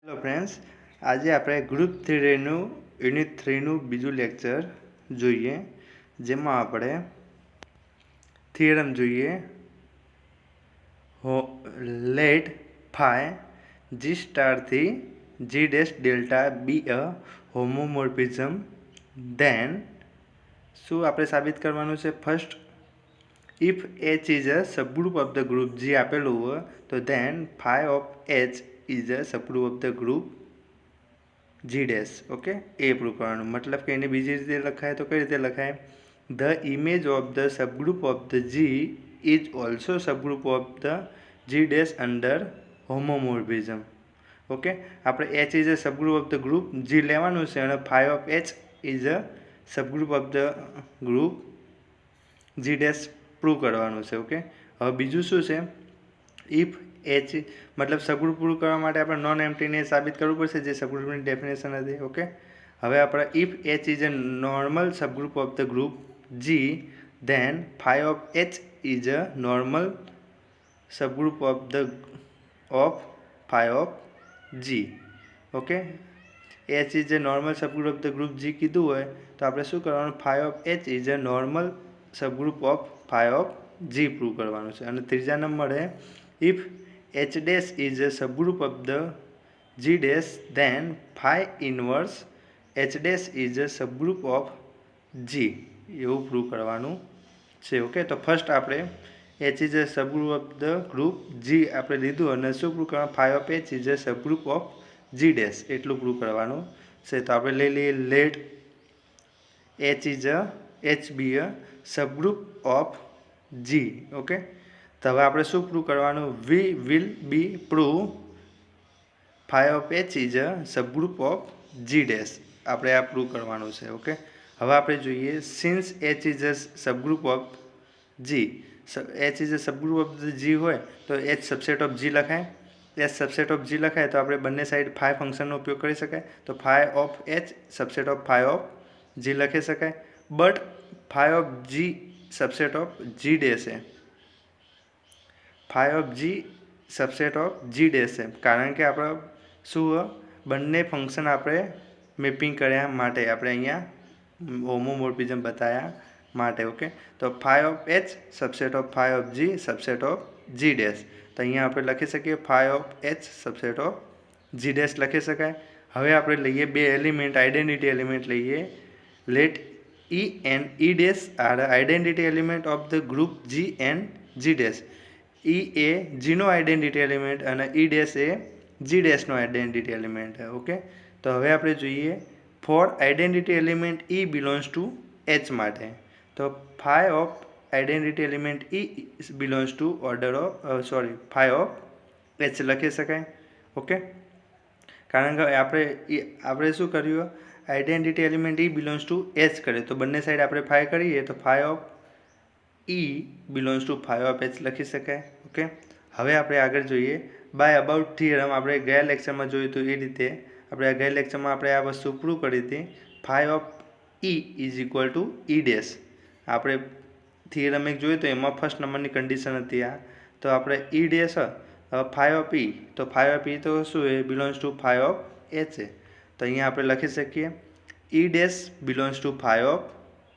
Hello friends, આજે આપણે group થિયરીનું unit 3નું બીજું લેક્ચર જોઈએ, જેમાં આપણે થિયરમ જોઈએ લેટ ફાઈ જી સ્ટારથી G dash delta be a homomorphism. Then શું આપણે સાબિત કરવાનું છે? First, if H is a subgroup of the group G આપેલું હોય તો then phi of H is a subgroup of the group G dash. Okay, એ પ્રૂવ કરવાનું. મતલબ કે એને બીજી રીતે લખાય તો કઈ રીતે લખાય? The image of the subgroup of the G is also subgroup of the G dash under homomorphism. Okay, આપણે H is a subgroup of the group G લેવાનું છે અને phi of H is a subgroup of the group G dash prove કરવાનું છે. Okay, હવે બીજું શું છે? ઇફ એચ મતલબ સબગ્રુપ પ્રૂવ કરવા માટે આપણે નોન એમ્પ્ટીને સાબિત કરવું પડશે, જે સબગ્રુપની ડેફિનેશન હતી. ઓકે, હવે આપણે if H is a normal subgroup of the group G then phi of H is a normal subgroup of phi of G. Okay, H is a normal subgroup of the group G કીધું હોય તો આપણે શું કરવાનું? Phi of H is a normal subgroup of phi of G prove કરવાનું છે. અને ત્રીજા નંબરે if H dash is a subgroup of the G dash than phi inverse H dash is a subgroup of G, એવું prove કરવાનું છે. Okay, તો first આપણે H is a subgroup of the group G આપણે લીધું અને શું prove કરવાનું? Phi of H is a subgroup of G dash, એટલું પ્રૂવ કરવાનું છે. તો આપણે લઈ લઈએ let H is a H be a subgroup of G. Okay, તો હવે આપણે શું પ્રૂવ કરવાનું? We will be prove phi of H is a subgroup of G dash. આપણે આ પ્રૂવ કરવાનું છે. ઓકે, હવે આપણે જોઈએ since H is a subgroup of G. H is a subgroup of G હોય તો એચ સબસેટ ઓફ જી લખાય. એચ સબસેટ ઓફ જી લખાય તો આપણે બંને સાઈડ ફાઈ ફંક્શનનો ઉપયોગ કરી શકાય. તો phi of H subset of phi of G લખી શકાય. But phi of G subset of G dash છે. Phi of G subset of G dash છે, કારણ કે આપણે શું બંને ફંક્શન આપણે મેપિંગ કર્યા માટે, આપણે અહીંયા હોમોમોર્ફિઝમ બતાવ્યા માટે. ઓકે, તો phi of H subset of phi of G subset of G dash. તો અહીંયા આપણે લખી શકીએ phi of H subset of G dash લખી શકાય. હવે આપણે લઈએ બે એલિમેન્ટ, આઈડેન્ટિટી એલિમેન્ટ લઈએ. Let E and E dash are the identity element of the group G and G dash. E એ G નો આઈડેન્ટિટી એલિમેન્ટ અને E dash એ G dash નો આઈડેન્ટિટી એલિમેન્ટ. ઓકે, તો હવે આપણે જોઈએ for identity element E belongs to H માટે. તો phi of identity element E belongs to order of phi of H લખી શકાય. ઓકે, કારણ કે આપણે શું કર્યું? Identity element E belongs to H કરે તો બંને સાઈડ આપણે ફાઈ કરીએ તો phi of E belongs to phi of H લખી શકાય. ઓકે, હવે આપણે આગળ જોઈએ બાય અબાઉટ થિયરમ. આપણે ગયા લેક્ચરમાં જોયું હતું એ રીતે આપણે ગયા લેક્ચરમાં આપણે આ વસ્તુ પ્રૂવ કરી હતી. Phi of E is equal to E dash. આપણે થિયરમ એક જોયું તો એમાં ફર્સ્ટ નંબરની કન્ડિશન હતી આ. તો આપણે E dash phi of E, તો ફાઈ ઓફ E તો શું એ belongs to phi of H છે. તો અહીંયા આપણે લખી શકીએ E dash belongs to phi of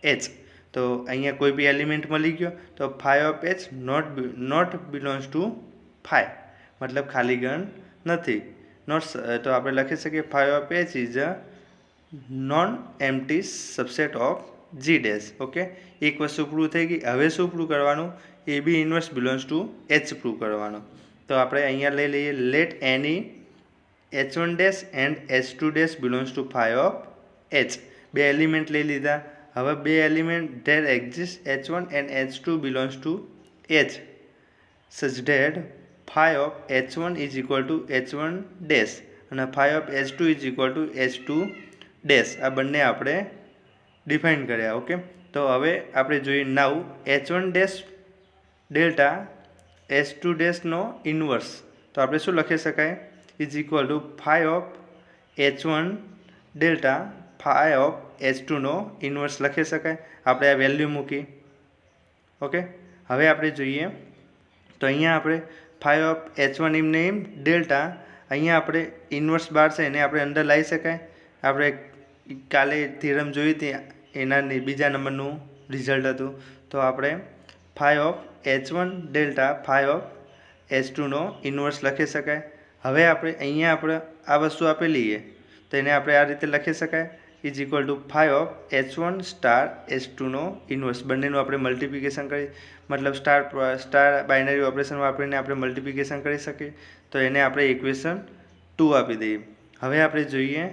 H. તો અહીંયા કોઈ બી એલિમેન્ટ મળી ગયો તો phi of H not belongs to phi, મતલબ ખાલી ગણ નથી. તો આપણે લખી શકીએ phi of H is a non empty subset of G dash. Okay, એક વસ્તુ પ્રૂવ થઈ ગઈ. હવે શું પ્રૂવ કરવાનું? A B inverse belongs to H prove કરવાનું. તો આપણે અહીંયા લઈ લઈએ let any H1 dash and H2 dash belongs to phi of H. બે એલિમેન્ટ લઈ લીધા. હવે બે element there exist H1 and H2 belongs to H such that phi of H1 is equal to H1 dash અને phi of H2 is equal to H2 dash. આ બંને આપણે define કર્યા. ઓકે, તો હવે આપણે જોઈએ now H1 dash delta H2 dash નો ઇન્વર્સ. તો આપણે શું લખી શકાય? Is equal to phi of H1 delta phi of H2 નો ઇન્વર્સ લખી શકાય. આપણે આ વેલ્યુ મૂકી. ઓકે, હવે આપણે જોઈએ તો અહીંયા આપણે ફાઈ ઓફ H1 એમને એમ ડેલ્ટા અહીંયા આપણે ઇન્વર્સ બાર છે એને આપણે અંદર લાવી શકાય. આપણે કાલે થિયરમ જોઈ હતી એના બીજા નંબરનું રિઝલ્ટ હતું. તો આપણે phi of H1 delta phi of H2નો ઇન્વર્સ લખી શકાય. હવે આપણે અહીંયા આપણે આ વસ્તુ આપેલી છે તો એને આપણે આ રીતે લખી શકાય is equal to phi of H1 star H2નો ઇન્વર્સ. બંનેનું આપણે મલ્ટિપ્લિકેશન કરી મતલબ સ્ટાર બાઇનરી ઓપરેશન વાપરીને આપણે મલ્ટિપ્લિકેશન કરી શકીએ. તો એને આપણે ઇક્વેશન 2 આપી દઈએ. હવે આપણે જોઈએ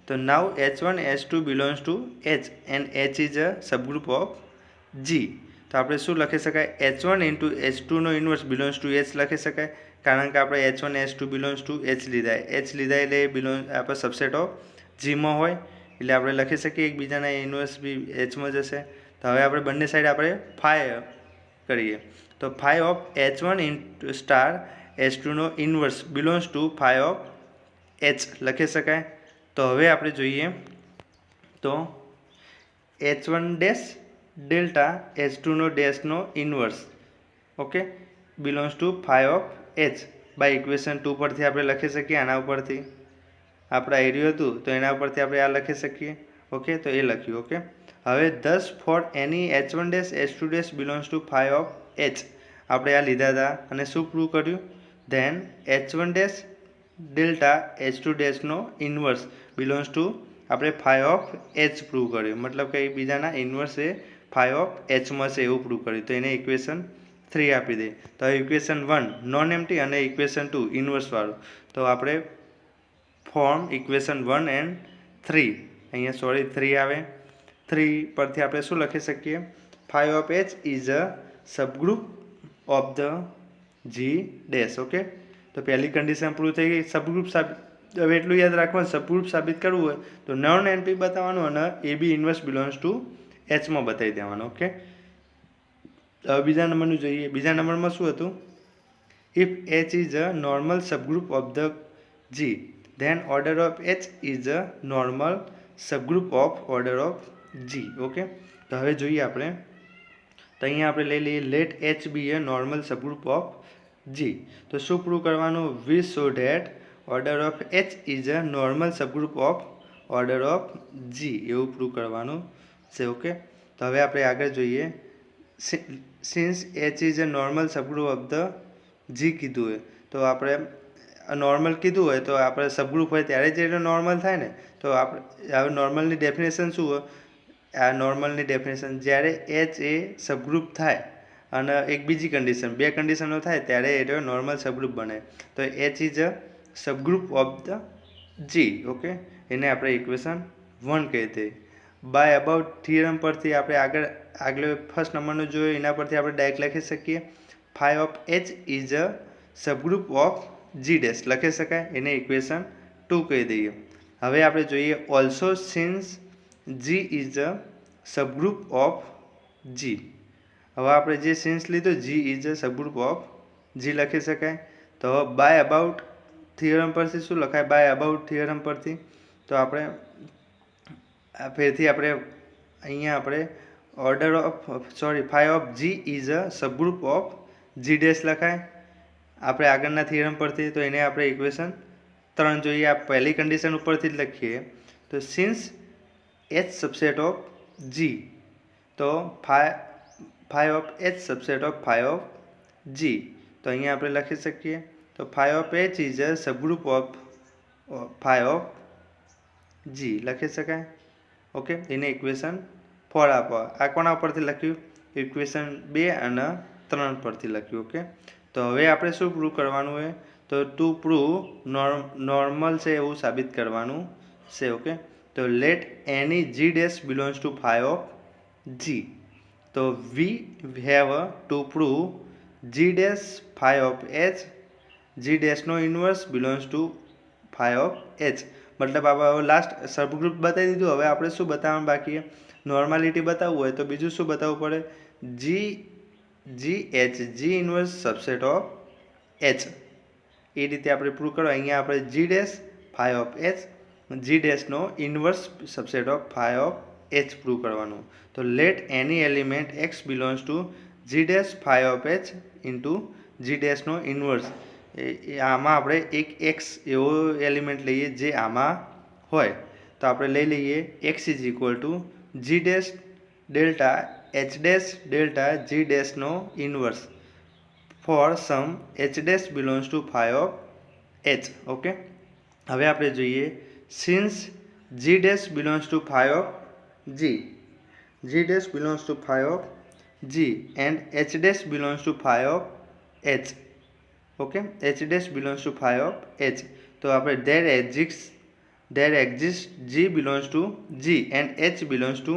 તો now H1 H2 belongs to H and H is a subgroup of G. તો આપણે શું લખી શકાય? H1 ઇન્ટુ H2નો ઇન્વર્સ બિલોંગ્સ ટુ H લખી શકાય, કારણ કે આપણે H1 H2 belongs to H લીધા. H લીધા એટલે આપણે સબસેટ ઓફ Gમાં હોય એટલે આપણે લખી શકીએ એકબીજાના ઇન્વર્સ બી Hમાં જશે. તો હવે આપણે બંને સાઈડ આપણે ફાઈ કરીએ તો phi of H1 into star H2નો inverse belongs to phi of H લખી શકાય. તો હવે આપણે જોઈએ તો H1 ડેશ ડેલ્ટા H2નો ડેશનો inverse okay belongs to phi of H by equation 2 પરથી આપણે લખી શકીએ. આના ઉપરથી આપણે એરિયો હતું તો એના ઉપરથી આપણે આ લખી શકીએ. ઓકે તો એ લખ્યું. ઓકે હવે 10 for any H1 dash H2 dash belongs to phi of H આપણે આ લીધા હતા અને શું પ્રૂવ કર્યું? Then H1 dash delta H2 ડેશનો ઇન્વર્સ બિલોંગ્સ ટુ આપણે ફાઈ ઓફ H પ્રૂવ કર્યું. મતલબ કે બીજાના ઇન્વર્સ એ ફાઈ ઓફ Hમાં છે એવું પ્રૂવ કર્યું. તો એને ઇક્વેશન 3 આપી દે. તો હવે ઇક્વેશન 1 નોન એમ્પ્ટી અને ઇક્વેશન 2 ઇન્વર્સવાળું. તો આપણે ફોર્મ ઇક્વેશન 1 એન્ડ 3 અહીંયા 3 આવે. 3 પરથી આપણે શું લખી શકીએ? Phi of H is a subgroup of the G dash. Okay તો પહેલી કન્ડિશન પ્રૂવ થઈ ગઈ. સબગ્રુપ સાબિત હવે એટલું યાદ રાખવાનું, સબગ્રુપ સાબિત કરવું હોય તો નોન એમ્પ્ટી બતાવવાનું અને એ બી ઇન્વર્સ બિલોંગ્સ ટુ Hમાં બતાવી દેવાનું. ઓકે હવે બીજા નંબરનું જોઈએ. બીજા નંબરમાં શું હતું? If H is a normal subgroup of the G then order of H is a normal subgroup of order of G. Okay તો હવે જોઈએ આપણે તો અહીંયા આપણે લઈ લઈએ late H be a normal subgroup of G. તો શું પ્રૂવ કરવાનું? we show that order of H is a normal subgroup of order of G એવું પ્રૂવ કરવાનું છે. ઓકે તો હવે આપણે આગળ જોઈએ. since H is a normal subgroup of the G કીધું હોય તો આપણે નોર્મલ કીધું હોય તો આપણે સબગ્રુપ હોય ત્યારે જ એ નોર્મલ થાય ને. તો આપણે હવે નોર્મલની ડેફિનેશન શું હોય? આ નોર્મલની ડેફિનેશન જ્યારે H એ સબગ્રુપ થાય અને એક બીજી કન્ડિશન, બે કન્ડિશનો થાય ત્યારે એ નોર્મલ સબગ્રુપ બને. તો H is a subgroup of the G. Okay એને આપણે ઇક્વેશન 1 કહી દઈએ. બાય અબાઉટ થિયરમ પરથી આપણે આગળ ફર્સ્ટ નંબરનું જોયું એના પરથી આપણે ડાયરેક્ટ લખી શકીએ phi of H is a subgroup of G dash લખી શકાય. એને ઇક્વેશન 2 કહી દઈએ. હવે આપણે જોઈએ also since G is a subgroup of G. હવે આપણે જે સિન્સ લીધો G is a subgroup of G લખી શકાય. તો હવે બાય અબાઉટ થિયરમ પરથી શું લખાય? બાય અબાઉટ થિયરમ પરથી તો આપણે ફરીથી આપણે અહીંયા આપણે phi of G is a subgroup of G dash લખાય આપણે આગળના થિયરમ પરથી. તો એને આપણે ઇક્વેશન 3 જોઈએ. આ પહેલી કન્ડિશન ઉપરથી જ લખીએ તો since H subset of G તો phi of H subset of phi of G. તો અહીંયા આપણે લખી શકીએ તો phi of H is a subgroup of phi of G લખી શકાય. ઓકે એને ઇક્વેશન 4 આપો. આ કોના પરથી લખ્યું? ઇક્વેશન 2 અને 3 પરથી લખ્યું. ઓકે તો હવે આપણે શું પ્રૂવ કરવાનું હોય? તો ટુ પ્રૂવ નોર્મલ છે એવું સાબિત કરવાનું છે. ઓકે તો let any G dash belongs to phi of G. તો we have to prove G dash phi of H G ડેશનો inverse belongs to phi of H. મતલબ આપણે લાસ્ટ સબગ્રુપ બતાવી દીધું. હવે આપણે શું બતાવવાનું બાકી? નોર્માલિટી બતાવવું હોય તો બીજું શું બતાવવું પડે? G inverse subset of H એ રીતે આપણે પ્રૂવ કરો. અહીંયા આપણે G dash phi of H G ડેશનો inverse subset of phi of H prove કરવાનું. તો let any element X belongs to G dash phi of H into G ડેશનો ઇન્વર્સ આમાં આપણે એક એક્સ એવો એલિમેન્ટ લઈએ જે આમાં હોય, તો આપણે લઈ લઈએ X is equal to G dash delta H dash delta G ડેશનો inverse for some H dash belongs to phi of H. Okay, હવે આપણે જોઈએ since G dash belongs to phi of G, G dash belongs to phi of G and H dash belongs to phi of H. Okay, H dash belongs to phi of H. તો આપણે there exists g belongs to g and h belongs to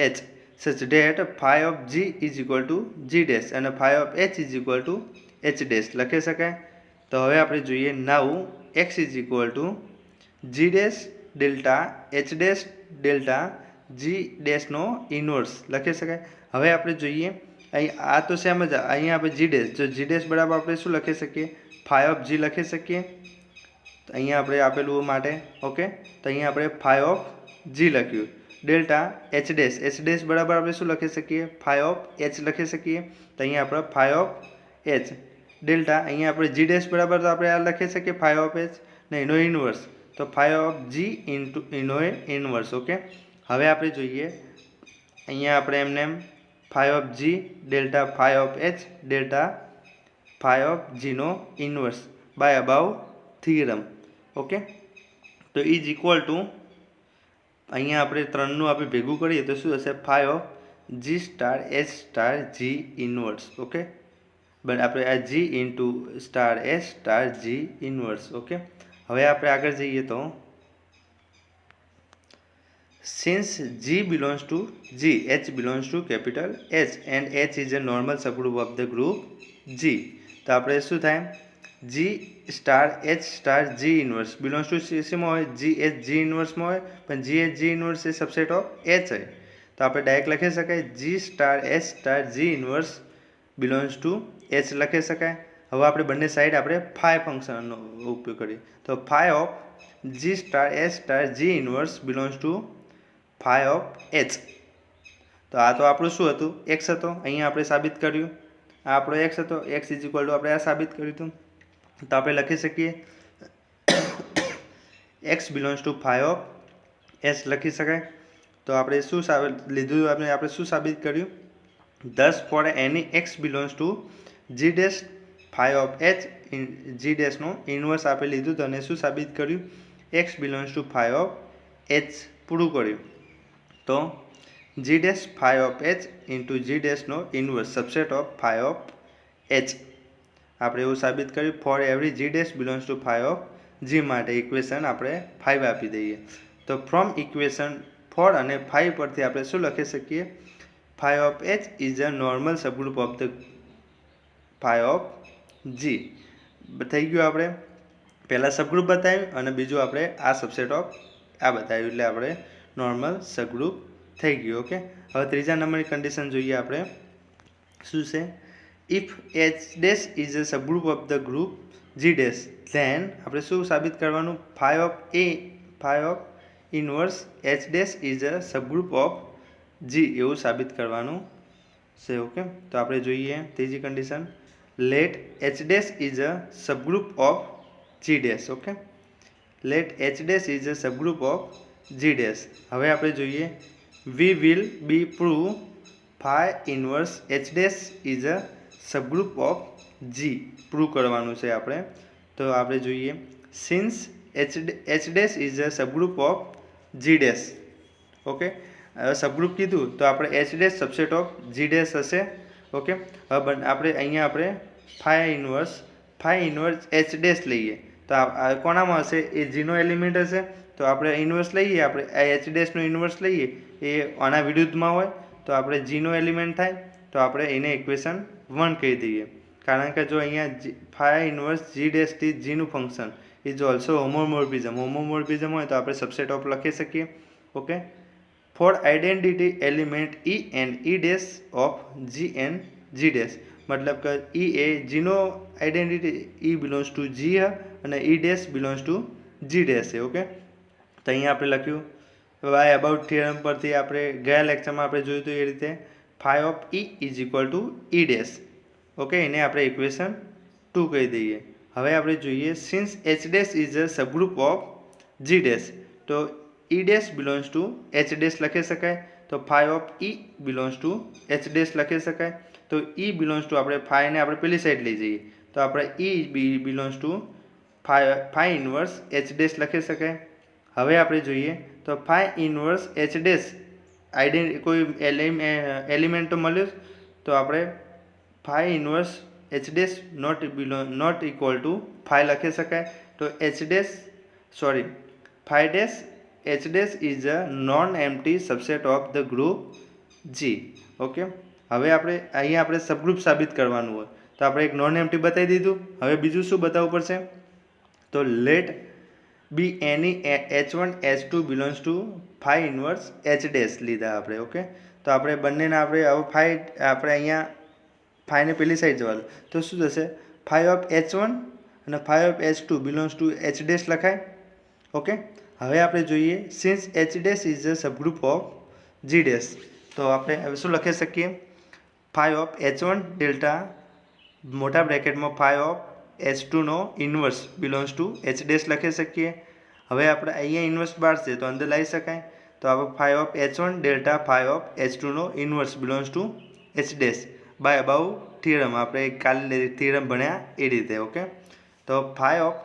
h such that phi of g is equal to g dash and phi of h is equal to h dash લખી શકાય. તો હવે આપણે જોઈએ now x is equal to g dash delta h dash delta g dash નો inverse લખી શકાય. હવે આપણે જોઈએ અહીં આ તો સેમ જ, અહીંયા આપણે જી ડેશ, જો જી ડેશ બરાબર આપણે શું લખી શકીએ, ફાઈ ઓફ જી લખી શકીએ. તો અહીંયા આપણે આપેલું માટે ઓકે, તો અહીંયા આપણે ફાઈ ઓફ જી લખ્યું. Delta H dash, H dash બરાબર આપણે શું લખી શકીએ, ફાઈ ઓફ એચ લખી શકીએ. તો અહીંયા આપણે ફાઈ ઓફ એચ ડેલ્ટા, અહીંયા આપણે જી ડેશ બરાબર તો આપણે આ લખી શકીએ ફાઈ ઓફ એચ ને એનો ઇનવર્સ, તો ફાઈ ઓફ જી ઇન્ટુ એનો ઇનવર્સ. ઓકે, હવે આપણે જોઈએ અહીંયા આપણે એમને phi of G delta phi of H delta phi of જીનો inverse by above theorem. Okay, તો ઇઝ ઇક્વલ ટુ અહીંયા આપણે ત્રણનું આપણે ભેગું કરીએ તો શું હશે, phi of G star H star G inverse. Okay, but આપણે આ G into star H star G inverse. Okay, હવે આપણે આગળ જઈએ તો since G belongs to G, H belongs to capital H and H is a normal subgroup of the group G. તો આપણે શું થાય, G star H star G inverse belongs to શેમાં હોય, G H G ઇનવર્સમાં હોય, પણ G H G inverse A subset of H હોય. તો આપણે ડાયરેક્ટ લખી શકાય G star H star G inverse belongs to H લખી શકાય. હવે આપણે બંને સાઈડ આપણે ફાઈ ફંક્શનનો ઉપયોગ કરીએ, તો phi of G star H star G inverse belongs to phi of H. તો આ તો આપણું શું હતું, એક્સ હતો, અહીંયા આપણે સાબિત કર્યું આ આપણો એક્સ હતો, એક્સ ઇઝ ઇક્વલ ટુ આપણે આ સાબિત કર્યું હતું. તો આપણે લખી શકીએ x belongs to phi of H લખી શકાય. તો આપણે શું લીધું, આપણે શું સાબિત કર્યું, thus for any x belongs to g dash phi of h g dash નો ઇનવર્સ આપણે લીધું તો અને શું સાબિત કર્યું, x belongs to phi of h પૂરું કર્યું. તો g dash phi of h into g dash નો inverse subset of phi of h આપણે એવું સાબિત કર્યું. For every g dash belongs to phi of g માટે ઇક્વેશન આપણે 5 આપી દઈએ. તો ફ્રોમ ઇક્વેશન 4 અને 5 પરથી આપણે શું લખી શકીએ, phi of h is a normal subgroup of the phi of g. થઈ ગયું, આપણે પહેલા સબગ્રુપ બતાવ્યું અને બીજું આપણે આ સબસેટ ઓફ આ બતાવ્યું, એટલે આપણે નોર્મલ સબગ્રુપ થઈ ગયું. ઓકે, હવે ત્રીજા નંબરની કન્ડિશન જોઈએ આપણે શું છે, if H dash is a subgroup of the group G dash then આપણે શું સાબિત કરવાનું, phi of inverse H dash is a subgroup of G એવું સાબિત કરવાનું છે. ઓકે, તો આપણે જોઈએ ત્રીજી condition, let H dash is a subgroup of G dash. Okay, let H dash is a subgroup of G dash. હવે આપણે જોઈએ we will be prove phi inverse H dash is a subgroup of G prove કરવાનું છે આપણે. તો આપણે જોઈએ since H dash is a subgroup of G dash. Okay, હવે સબગ્રુપ કીધું તો આપણે H dash subset of G dash હશે. ઓકે, હવે આપણે અહીંયા આપણે ફાઈ ઇનવર્સ એચ ડેશ લઈએ તો કોનામાં હશે, એ જીનો એલિમેન્ટ હશે. તો આપણે ઇનવર્સ લઈએ, આપણે આ એચ ડેશનો ઇનવર્સ લઈએ એ આના વિરુદ્ધમાં હોય તો આપણે જીનો એલિમેન્ટ થાય, તો આપણે એને ઇક્વેશન 1 કહી દઈએ. કારણ કે જો અહીંયા ફાઈ ઇનવર્સ જી ડેશથી જીનું ફંક્શન ઇઝ ઓલ્સો હોમોમોર્ફિઝમ હોય તો આપણે સબસેટ ઓફ લખી શકીએ. Okay, for identity element E and E dash of G and G dash, મતલબ કે ઈ એ જીનો identity E belongs to G અને E dash belongs to G dash છે. ઓકે, તો અહીંયા આપણે લખ્યું વાય અબાઉટ થિયરમ પરથી આપણે ગયા લેક્ચરમાં આપણે જોયું હતું એ રીતે phi of E is equal to E dash. Okay, એને આપણે ઇક્વેશન 2 કહી દઈએ. હવે આપણે જોઈએ since H dash is a subgroup of G dash, તો E dash belongs to H dash લખી શકાય, તો phi of E belongs to H dash લખી શકાય, તો ઈ બિલોંગ્સ ટુ આપણે ફાઈને આપણે પેલી સાઈડ લઈ જઈએ તો આપણે E belongs to phi inverse H dash લખી શકાય. હવે આપણે જોઈએ તો ફાઈ ઇન્વર્સ એચ ડેશ કોઈ એલિમેન્ટ તો મળ્યો, તો આપણે phi inverse H dash not equal to phi લખી શકાય, તો phi dash H dash is a non empty subset of the group G. Okay, હવે અહીંયા આપણે સબગ્રુપ સાબિત કરવાનું હોય તો આપણે એક નોન એમ્પ્ટી બતાવી દીધું. હવે બીજું શું બતાવવું પડશે, તો let be any H1 H2 belongs to phi inverse H dash લીધા આપણે. ઓકે, તો આપણે બંનેના આપણે આપણે અહીંયા ફાઈને પેલી સાઈડ જવા દો તો શું થશે, ફાઈ ઓફ H1 અને phi of H2 belongs to H dash લખાય. ઓકે, હવે આપણે જોઈએ since H dash is a subgroup of G dash, તો આપણે હવે શું લખી શકીએ, ફાઈ ઓફ H1 ડેલ્ટા મોટા બ્રેકેટમાં ફાઈ ઓફ H2 નો inverse belongs to H dash લખી શકીએ. હવે આપણે અહીંયા ઇન્વર્સ બહાર છે તો અંદર લાવી શકાય, તો આપણે phi of H1 delta phi of H2 નો inverse belongs to H dash by above theorem, આપણે કાલે થિયરમ ભણ્યા એ રીતે. ઓકે, તો phi of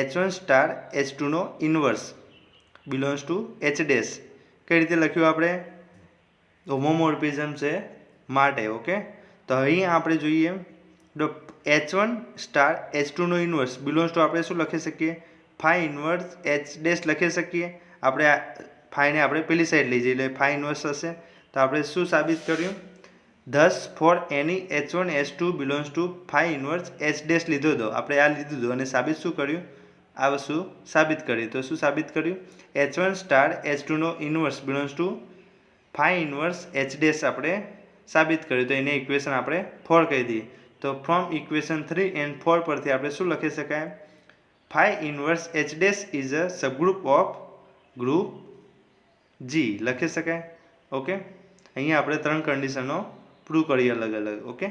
H1 star H2 નો inverse belongs to H dash કઈ રીતે લખ્યું આપણે, હોમોમોર્ફિઝમ છે માટે. ઓકે, તો અહીંયા આપણે જોઈએ તો H1 સ્ટાર H2 નો ઇન્વર્સ બિલોંગ્સ ટુ આપણે શું લખી શકીએ, ફાઈ ઇન્વર્સ એચ ડેશ લખી શકીએ. આપણે ફાઈને આપણે પેલી સાઈડ લઈ જઈએ એટલે ફાઈ ઇન્વર્સ હશે. તો આપણે શું સાબિત કર્યું, thus for any H1 H2 belongs to phi inverse H dash લીધો હતો, આપણે આ લીધું હતું અને સાબિત શું કર્યું, આ વસ્તુ સાબિત કરી. તો શું સાબિત કર્યું, H1 સ્ટાર H2 નો inverse belongs to phi inverse H dash આપણે સાબિત કર્યું. તો એને ઇક્વેશન આપણે 4 કહી દઈએ. તો ફ્રોમ ઇક્વેશન 3 એન્ડ 4 પરથી આપણે શું લખી શકાય, phi inverse H dash is a subgroup of group G લખી શકાય. ઓકે, અહીંયા આપણે 3 કન્ડિશનો પ્રૂવ કરીએ અલગ અલગ. ઓકે.